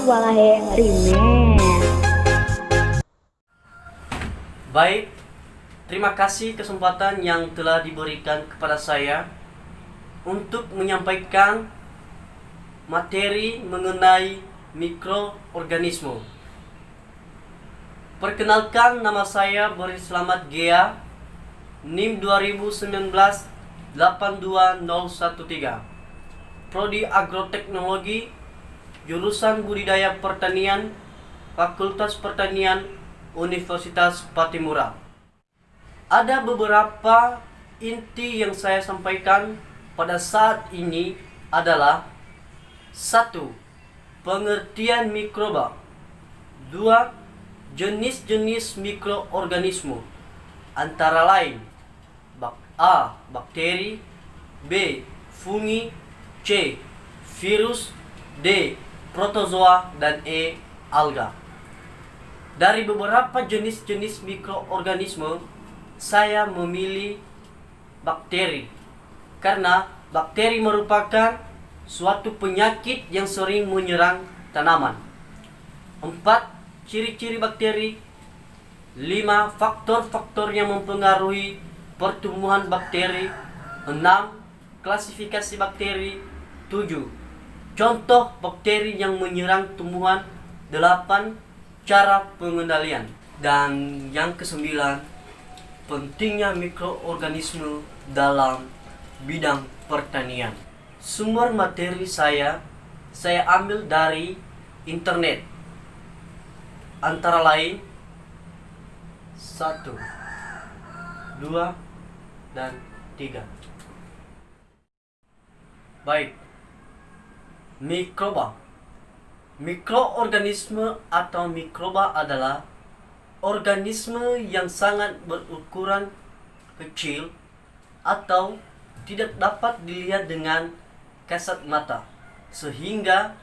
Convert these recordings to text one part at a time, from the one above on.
walahe ngerimen. Baik, terima kasih kesempatan yang telah diberikan kepada saya untuk menyampaikan materi mengenai mikroorganisme. Perkenalkan, nama saya Boris Slamet Gea, NIM 2019 82013, Prodi Agroteknologi, jurusan Budidaya Pertanian, Fakultas Pertanian, Universitas Patimura. Ada beberapa inti yang saya sampaikan pada saat ini adalah: 1. Pengertian mikroba. 2. Jenis-jenis mikroorganisme, antara lain A. Bakteri, B. Fungi, C. Virus, D. Protozoa, dan E. Alga. Dari beberapa jenis-jenis mikroorganisme, saya memilih bakteri karena bakteri merupakan suatu penyakit yang sering menyerang tanaman. 4. Ciri-ciri bakteri. 5. Faktor-faktor yang mempengaruhi pertumbuhan bakteri. 6. Klasifikasi bakteri. 7. Contoh bakteri yang menyerang tumbuhan. 8. Cara pengendalian. Dan yang kesembilan, pentingnya mikroorganisme dalam bidang pertanian. Sumber materi saya ambil dari internet, antara lain 1, 2, dan 3. Baik, mikroba. Mikroorganisme atau mikroba adalah organisme yang sangat berukuran kecil atau tidak dapat dilihat dengan kasat mata, sehingga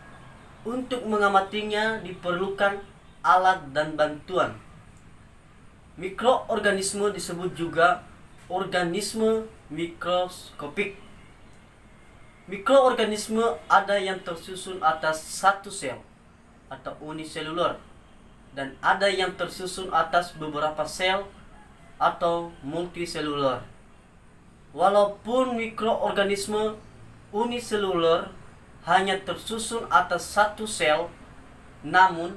untuk mengamatinya diperlukan alat dan bantuan. Mikroorganisme disebut juga organisme mikroskopik. Mikroorganisme ada yang tersusun atas satu sel atau uniseluler, dan ada yang tersusun atas beberapa sel atau multiseluler. Walaupun mikroorganisme uniseluler hanya tersusun atas satu sel, namun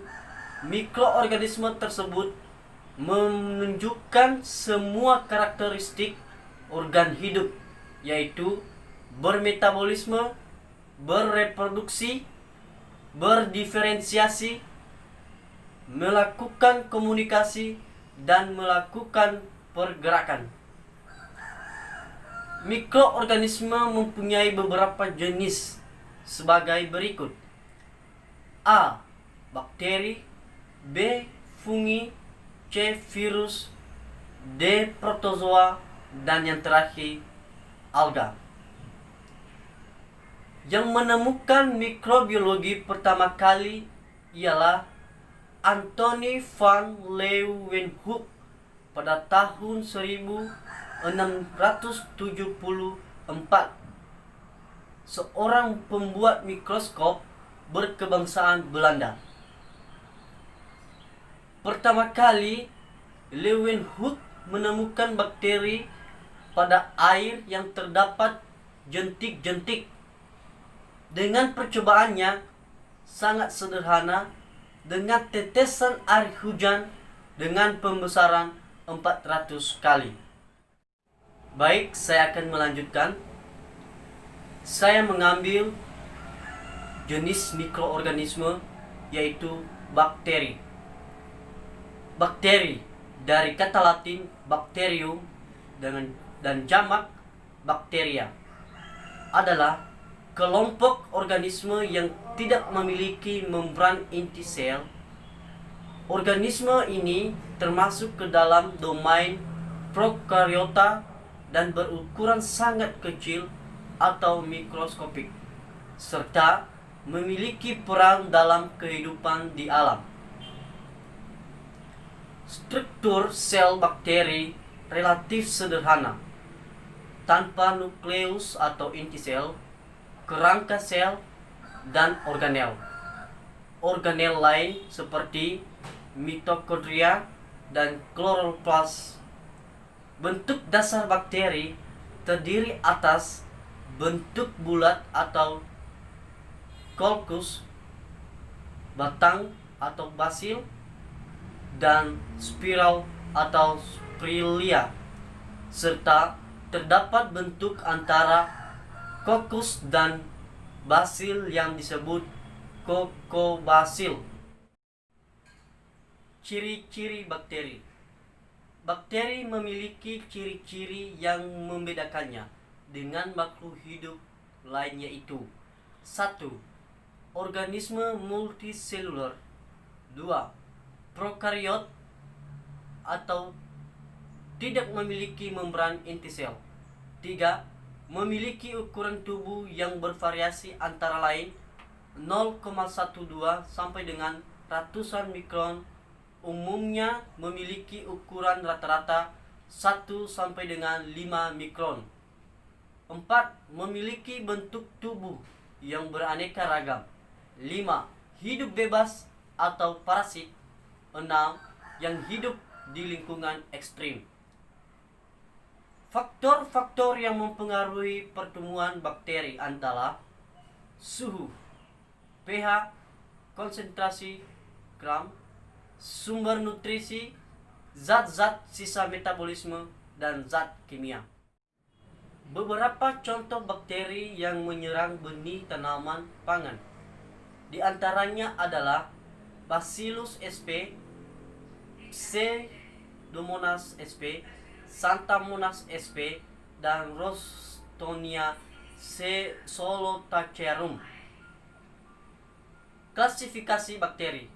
mikroorganisme tersebut menunjukkan semua karakteristik organ hidup, yaitu bermetabolisme, bereproduksi, berdiferensiasi, melakukan komunikasi, dan melakukan pergerakan. Mikroorganisme mempunyai beberapa jenis sebagai berikut: A. Bakteri, B. Fungi, C. Virus, D. Protozoa, dan yang terakhir alga. Yang menemukan mikrobiologi pertama kali ialah Anthony van Leeuwenhoek pada tahun 1674, seorang pembuat mikroskop berkebangsaan Belanda. Pertama kali Leeuwenhoek menemukan bakteri pada air yang terdapat jentik-jentik. Dengan percobaannya sangat sederhana, dengan tetesan air hujan dengan pembesaran 400 kali. Baik, saya akan melanjutkan. Saya mengambil jenis mikroorganisme, yaitu bakteri. Bakteri dari kata Latin bacterium dan jamak bacteria adalah kelompok organisme yang tidak memiliki membran inti sel. Organisme ini termasuk ke dalam domain prokariota dan berukuran sangat kecil atau mikroskopik, serta memiliki peran dalam kehidupan di alam. Struktur sel bakteri relatif sederhana, tanpa nukleus atau inti sel, kerangka sel, dan organel. organel lain seperti mitokondria dan kloroplas. Bentuk dasar bakteri terdiri atas bentuk bulat atau kolkus, batang atau basil, dan spiral atau spirilia, serta terdapat bentuk antara kokus dan basil yang disebut kokobasil. Ciri-ciri bakteri. Bakteri memiliki ciri-ciri yang membedakannya dengan makhluk hidup lain, yaitu 1. Organisme multiseluler. 2. Prokariot atau tidak memiliki membran inti sel. 3. Memiliki ukuran tubuh yang bervariasi antara lain 0,12 sampai dengan ratusan mikron, umumnya memiliki ukuran rata-rata 1 sampai dengan 5 mikron. 4. Memiliki bentuk tubuh yang beraneka ragam. 5. Hidup bebas atau parasit. 6. Yang hidup di lingkungan ekstrim. Faktor-faktor yang mempengaruhi pertumbuhan bakteri adalah suhu, pH, konsentrasi gram, sumber nutrisi, zat-zat sisa metabolisme, dan zat kimia. Beberapa contoh bakteri yang menyerang benih tanaman pangan, di antaranya adalah Bacillus sp, Pseudomonas sp, Xanthomonas sp, dan Rostonia solitacearum. Klasifikasi bakteri.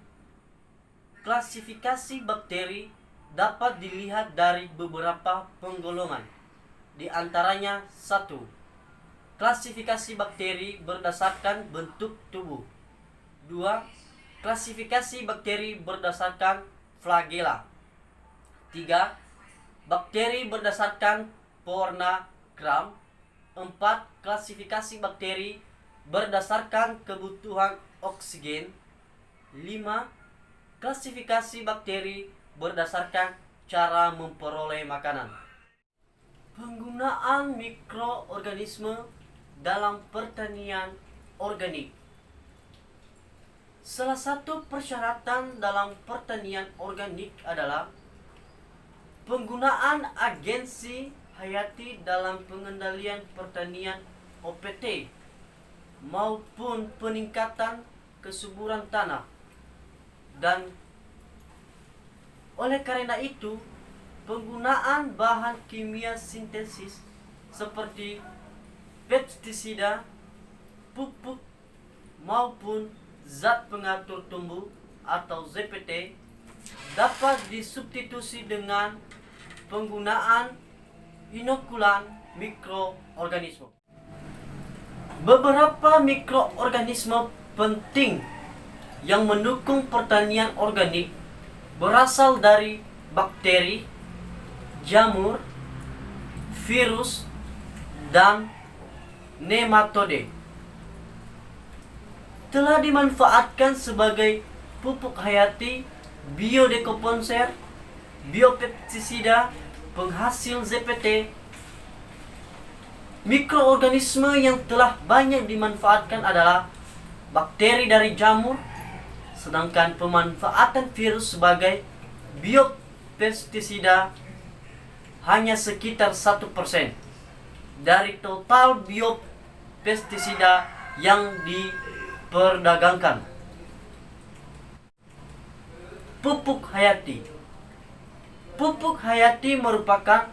Klasifikasi bakteri dapat dilihat dari beberapa penggolongan. Di antaranya 1. Klasifikasi bakteri berdasarkan bentuk tubuh. 2. Klasifikasi bakteri berdasarkan flagela. 3. Bakteri berdasarkan pewarna gram. 4. Klasifikasi bakteri berdasarkan kebutuhan oksigen. 5. Klasifikasi bakteri berdasarkan cara memperoleh makanan. Penggunaan mikroorganisme dalam pertanian organik. Salah satu persyaratan dalam pertanian organik adalah penggunaan agensi hayati dalam pengendalian pertanian OPT maupun peningkatan kesuburan tanah. Dan oleh karena itu, penggunaan bahan kimia sintesis seperti pestisida, pupuk, maupun zat pengatur tumbuh atau ZPT dapat disubstitusi dengan penggunaan inokulan mikroorganisme. Beberapa mikroorganisme penting yang mendukung pertanian organik berasal dari bakteri, jamur, virus, dan nematode. Telah dimanfaatkan sebagai pupuk hayati, biodekomposer, biopestisida, penghasil ZPT. Mikroorganisme yang telah banyak dimanfaatkan adalah bakteri dari jamur, sedangkan pemanfaatan virus sebagai biopestisida hanya sekitar 1% dari total biopestisida yang diperdagangkan. Pupuk hayati. Pupuk hayati merupakan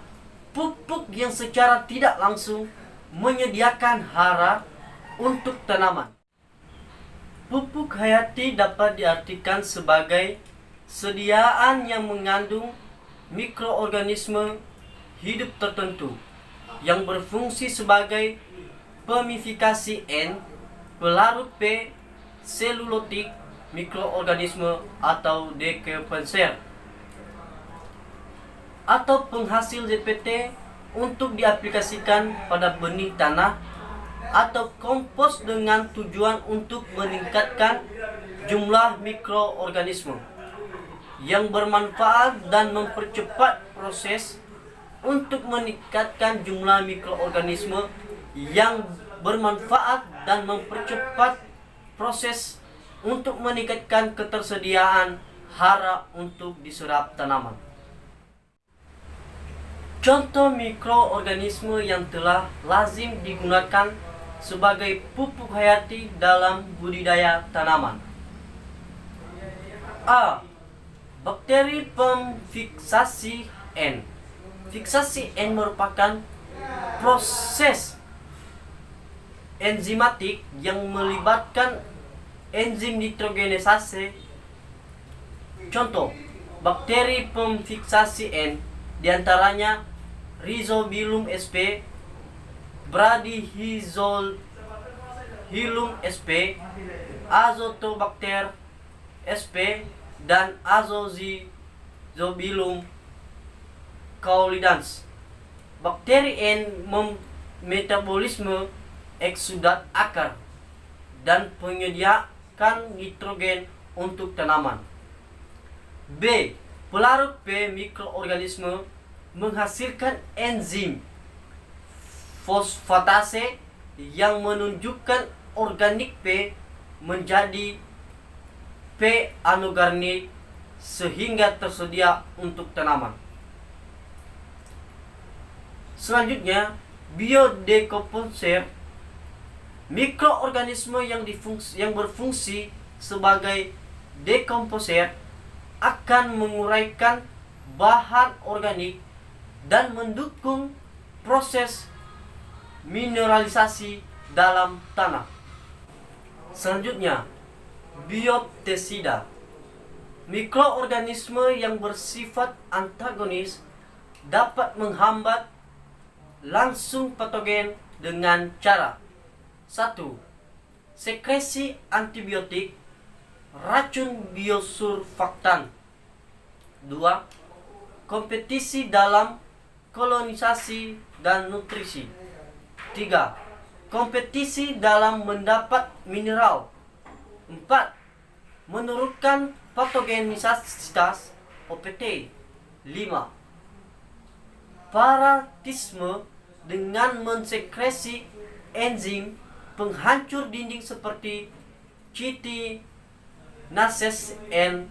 pupuk yang secara tidak langsung menyediakan hara untuk tanaman. Pupuk hayati dapat diartikan sebagai sediaan yang mengandung mikroorganisme hidup tertentu yang berfungsi sebagai pemifikasi N, pelarut P, selulotik mikroorganisme atau dekomposer, atau penghasil ZPT untuk diaplikasikan pada benih tanah, atau kompos dengan tujuan untuk meningkatkan jumlah mikroorganisme yang bermanfaat dan mempercepat proses untuk meningkatkan jumlah mikroorganisme yang bermanfaat dan mempercepat proses untuk meningkatkan ketersediaan hara untuk diserap tanaman. Contoh mikroorganisme yang telah lazim digunakan sebagai pupuk hayati dalam budidaya tanaman. A. Bakteri pemfiksasi N. Fiksasi N merupakan proses enzimatik yang melibatkan enzim nitrogenisase. Contoh, bakteri pemfiksasi N diantaranya Rhizobillum sp, Bradyhizobillum sp, Azotobacter sp, dan Azotobacillum caulidans. Bakteri N metabolisme eksudat akar dan penyediakan nitrogen untuk tanaman. B. Pelarut P mikroorganisme menghasilkan enzim fosfatase yang menunjukkan organik P menjadi P anorganik sehingga tersedia untuk tanaman. Selanjutnya, biodekomposer, mikroorganisme yang berfungsi sebagai dekomposer akan menguraikan bahan organik dan mendukung proses mineralisasi dalam tanah. Selanjutnya, biopestisida, mikroorganisme yang bersifat antagonis dapat menghambat langsung patogen dengan cara 1. Sekresi antibiotik, racun biosurfaktan. 2. Kompetisi dalam kolonisasi dan nutrisi. 3. Kompetisi dalam mendapat mineral. 4. Menurunkan patogenisitas OPT. 5. Parasitisme dengan mensekresi enzim penghancur dinding seperti chitinases N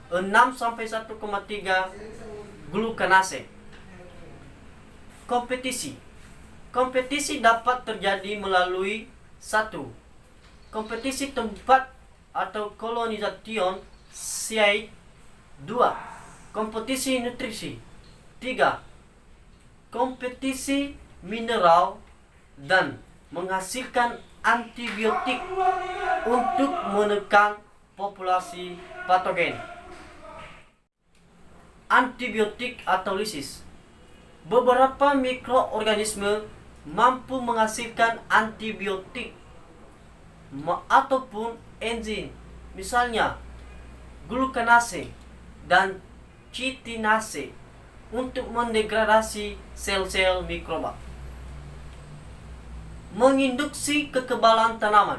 6-1,3 glukanase. Kompetisi dapat terjadi melalui 1. Kompetisi tempat atau kolonisation site. 2. Kompetisi nutrisi. 3. Kompetisi mineral dan menghasilkan antibiotik untuk menekan populasi patogen. Antibiotik atau lisis. Beberapa mikroorganisme mampu menghasilkan antibiotik ataupun enzim, misalnya glukanase dan chitinase, untuk mendegradasi sel-sel mikroba. Menginduksi kekebalan tanaman.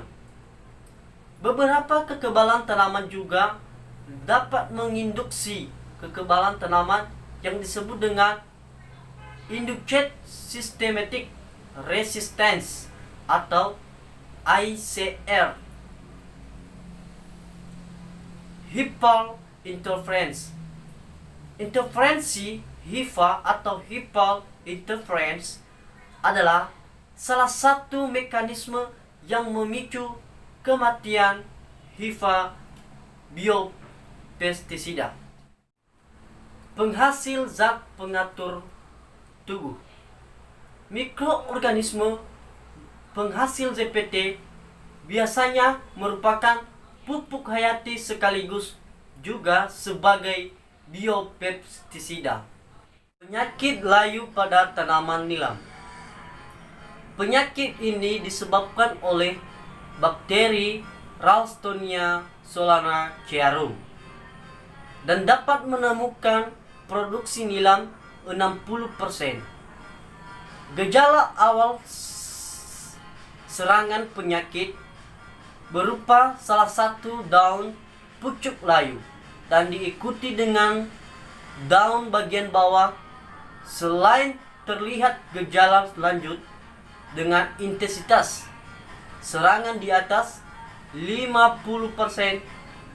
Beberapa kekebalan tanaman juga dapat menginduksi kekebalan tanaman yang disebut dengan induced systematic resistance atau ICR. Hipal interference. Interferensi HIFA atau Hipal interference adalah salah satu mekanisme yang memicu kematian HIFA biopestisida. Penghasil zat pengatur tubuh. Mikroorganisme penghasil ZPT biasanya merupakan pupuk hayati sekaligus juga sebagai biopestisida. Penyakit layu pada tanaman nilam. Penyakit ini disebabkan oleh bakteri Ralstonia solanacearum dan dapat menemukan produksi nilam 60%. Gejala awal serangan penyakit berupa salah satu daun pucuk layu dan diikuti dengan daun bagian bawah. Selain terlihat gejala lanjut dengan intensitas serangan di atas 50%,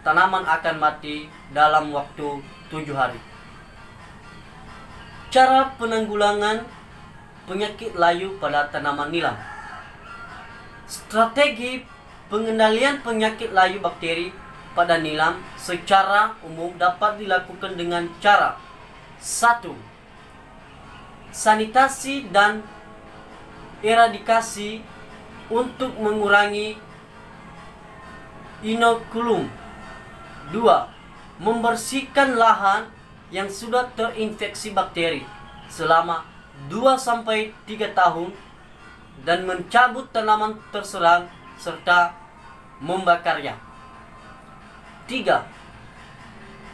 tanaman akan mati dalam waktu 7 hari. Cara penanggulangan penyakit layu pada tanaman nilam. Strategi pengendalian penyakit layu bakteri pada nilam secara umum dapat dilakukan dengan cara: 1. Sanitasi dan eradikasi untuk mengurangi inokulum. 2. Membersihkan lahan yang sudah terinfeksi bakteri selama 2-3 tahun dan mencabut tanaman terserang serta membakarnya. 3.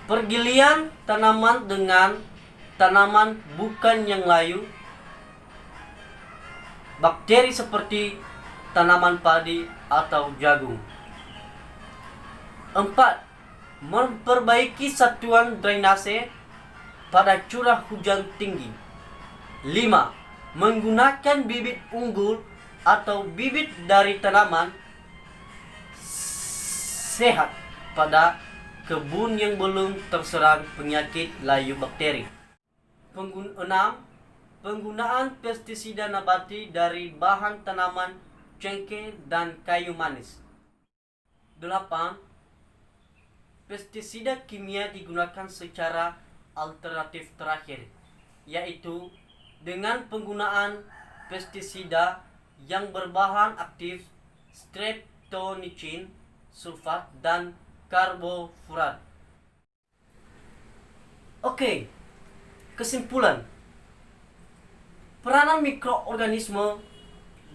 Pergilian tanaman dengan tanaman bukan yang layu bakteri seperti tanaman padi atau jagung. 4. Memperbaiki satuan drainase pada curah hujan tinggi. 5. Menggunakan bibit unggul atau bibit dari tanaman sehat pada kebun yang belum terserang penyakit layu bakteri. 6. Penggunaan pestisida nabati dari bahan tanaman cengkeh dan kayu manis. 8. Pestisida kimia digunakan secara alternatif terakhir, yaitu dengan penggunaan pestisida yang berbahan aktif streptomycin, sulfat, dan karbofurat. Oke, kesimpulan. Peranan mikroorganisme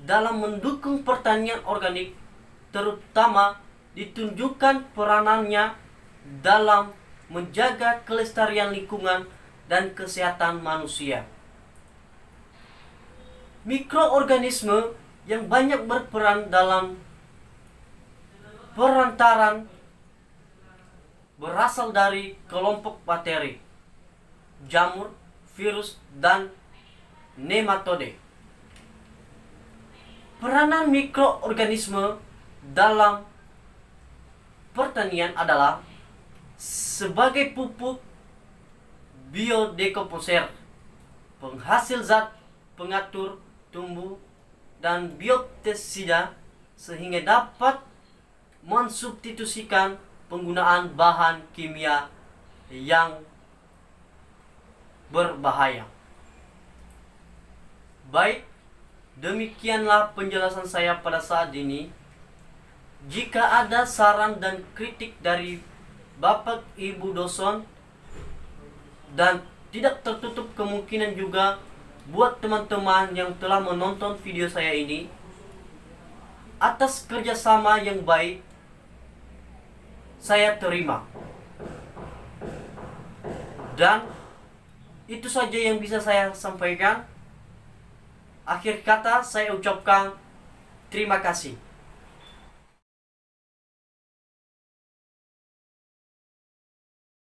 dalam mendukung pertanian organik terutama ditunjukkan peranannya dalam menjaga kelestarian lingkungan dan kesehatan manusia. Mikroorganisme yang banyak berperan dalam perantaran berasal dari kelompok bakteri, jamur, virus, dan nematode. Peranan mikroorganisme dalam pertanian adalah sebagai pupuk, biodekomposer, penghasil zat pengatur tumbuh, dan biopestisida sehingga dapat mensubstitusikan penggunaan bahan kimia yang berbahaya. Baik, demikianlah penjelasan saya pada saat ini. Jika ada saran dan kritik dari Bapak Ibu dosen, dan tidak tertutup kemungkinan juga buat teman-teman yang telah menonton video saya ini, atas kerjasama yang baik saya terima. Dan itu saja yang bisa saya sampaikan. Akhir kata saya ucapkan terima kasih.